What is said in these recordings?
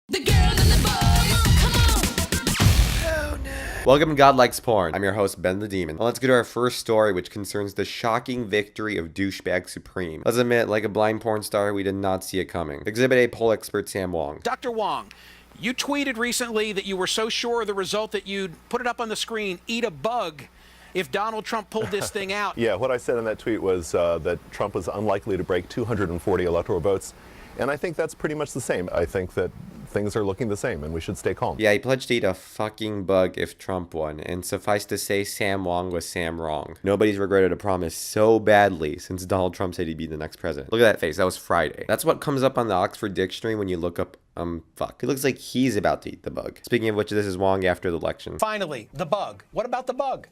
The girl and the boy, come on. Welcome to God Likes Porn. I'm your host, Ben the Demon. Now let's get to our first story, which concerns the shocking victory of Douchebag Supreme. Let's admit, like a blind porn star, we did not see it coming. Exhibit A poll expert Sam Wong. Dr. Wong, you tweeted recently that you were so sure of the result that you'd put it up on the screen, eat a bug, if Donald Trump pulled this thing out. Yeah, what I said in that tweet was that Trump was unlikely to break 240 electoral votes, and I think that's pretty much the same. I think that things are looking the same, and we should stay calm. Yeah, he pledged to eat a fucking bug if Trump won, and suffice to say, Sam Wong was Sam wrong. Nobody's regretted a promise so badly since Donald Trump said he'd be the next president. Look at that face, that was Friday. That's what comes up on the Oxford Dictionary when you look up fuck. It looks like he's about to eat the bug. Speaking of which, this is Wong after the election. Finally, the bug. What about the bug?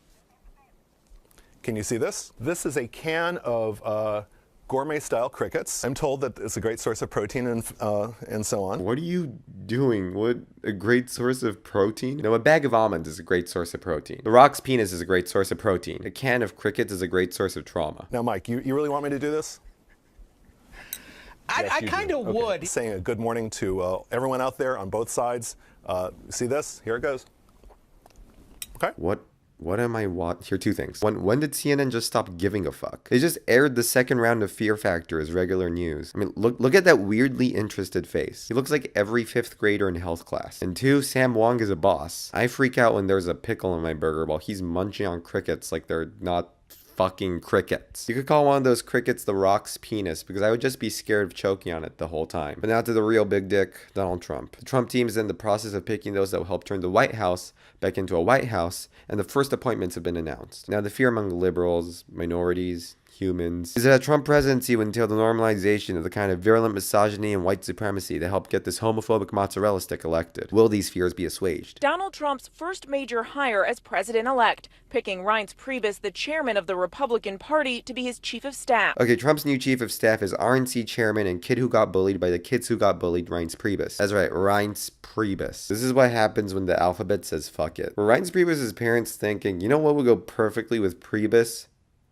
Can you see this? This is a can of gourmet-style crickets. I'm told that it's a great source of protein and so on. What are you doing? What a great source of protein? No, a bag of almonds is a great source of protein. The Rock's penis is a great source of protein. A can of crickets is a great source of trauma. Now, Mike, you really want me to do this? I kind of would. Saying a good morning to everyone out there on both sides. See this? Here it goes. Okay. What am I watching? Here are two things. When did CNN just stop giving a fuck? They just aired the second round of Fear Factor as regular news. I mean, look at that weirdly interested face. He looks like every fifth grader in health class. And two, Sam Wong is a boss. I freak out when there's a pickle in my burger while he's munching on crickets like they're not fucking crickets. You could call one of those crickets the Rock's penis because I would just be scared of choking on it the whole time. But now to the real big dick, Donald Trump. The Trump team is in the process of picking those that will help turn the White House back into a White House, and the first appointments have been announced. Now the fear among liberals, minorities, humans is that a Trump presidency would entail the normalization of the kind of virulent misogyny and white supremacy that helped get this homophobic mozzarella stick elected. Will these fears be assuaged? Donald Trump's first major hire as president-elect, picking Reince Priebus, the chairman of the Republican Party, to be his chief of staff. Okay, Trump's new chief of staff is RNC chairman and kid who got bullied by the kids who got bullied, Reince Priebus. That's right, Reince Priebus. This is what happens when the alphabet says fuck it. Were Reince Priebus' parents thinking, you know what would go perfectly with Priebus?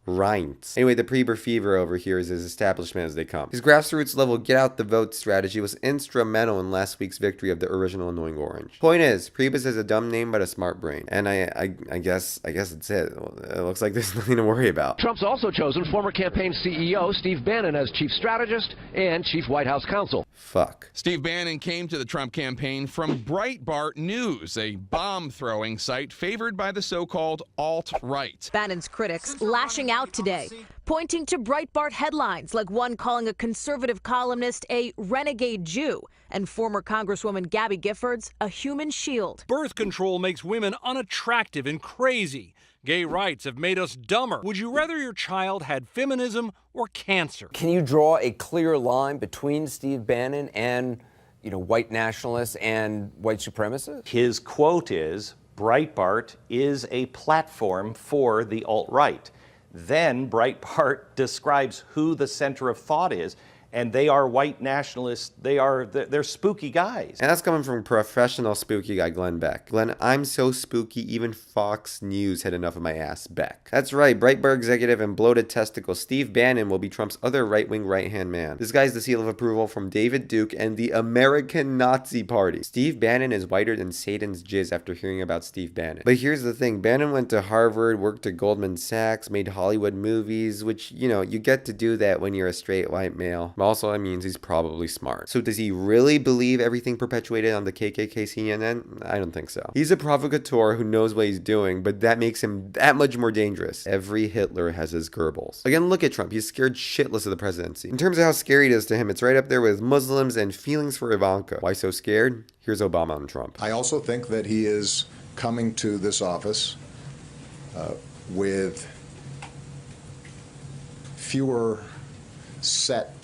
Reince. Anyway, the Preber fever over here is as establishment as they come. His grassroots level get out the vote strategy was instrumental in last week's victory of the original Annoying Orange. Point is, Priebus has a dumb name but a smart brain. And I guess that's it. It looks like there's nothing to worry about. Trump's also chosen former campaign CEO Steve Bannon as chief strategist and chief White House counsel. Fuck. Steve Bannon came to the Trump campaign from Breitbart News, a bomb-throwing site favored by the so-called alt-right. Bannon's critics lashing out today, pointing to Breitbart headlines like one calling a conservative columnist a renegade Jew and former Congresswoman Gabby Giffords a human shield. Birth control makes women unattractive and crazy. Gay rights have made us dumber. Would you rather your child had feminism or cancer? Can you draw a clear line between Steve Bannon and, white nationalists and white supremacists? His quote is, Breitbart is a platform for the alt-right. Then Breitbart describes who the center of thought is, and they are white nationalists. They're spooky guys. And that's coming from professional spooky guy Glenn Beck. Glenn, I'm so spooky even Fox News had enough of my ass, Beck. That's right, Breitbart executive and bloated testicle Steve Bannon will be Trump's other right-wing right-hand man. This guy's the seal of approval from David Duke and the American Nazi Party. Steve Bannon is whiter than Satan's jizz after hearing about Steve Bannon. But here's the thing, Bannon went to Harvard, worked at Goldman Sachs, made Hollywood movies, which, you get to do that when you're a straight white male. Also, that means he's probably smart. So does he really believe everything perpetuated on the KKK CNN? I don't think so. He's a provocateur who knows what he's doing, but that makes him that much more dangerous. Every Hitler has his Goebbels. Again, look at Trump. He's scared shitless of the presidency. In terms of how scary it is to him, it's right up there with Muslims and feelings for Ivanka. Why so scared? Here's Obama and Trump. I also think that he is coming to this office with fewer set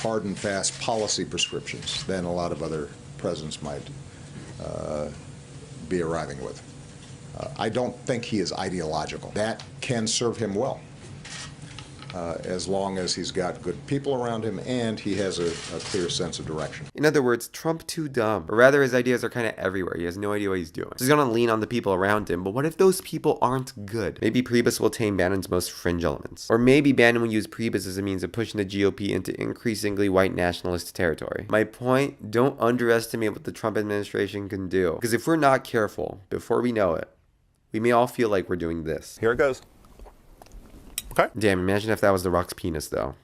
hard and fast policy prescriptions than a lot of other presidents might be arriving with. I don't think he is ideological. That can serve him well. as long as he's got good people around him and he has a clear sense of direction. In other words, Trump too dumb. Or rather, his ideas are kind of everywhere. He has no idea what he's doing. So he's gonna lean on the people around him, but what if those people aren't good? Maybe Priebus will tame Bannon's most fringe elements. Or maybe Bannon will use Priebus as a means of pushing the GOP into increasingly white nationalist territory. My point, don't underestimate what the Trump administration can do. Because if we're not careful, before we know it, we may all feel like we're doing this. Here it goes. Okay. Damn, imagine if that was The Rock's penis, though.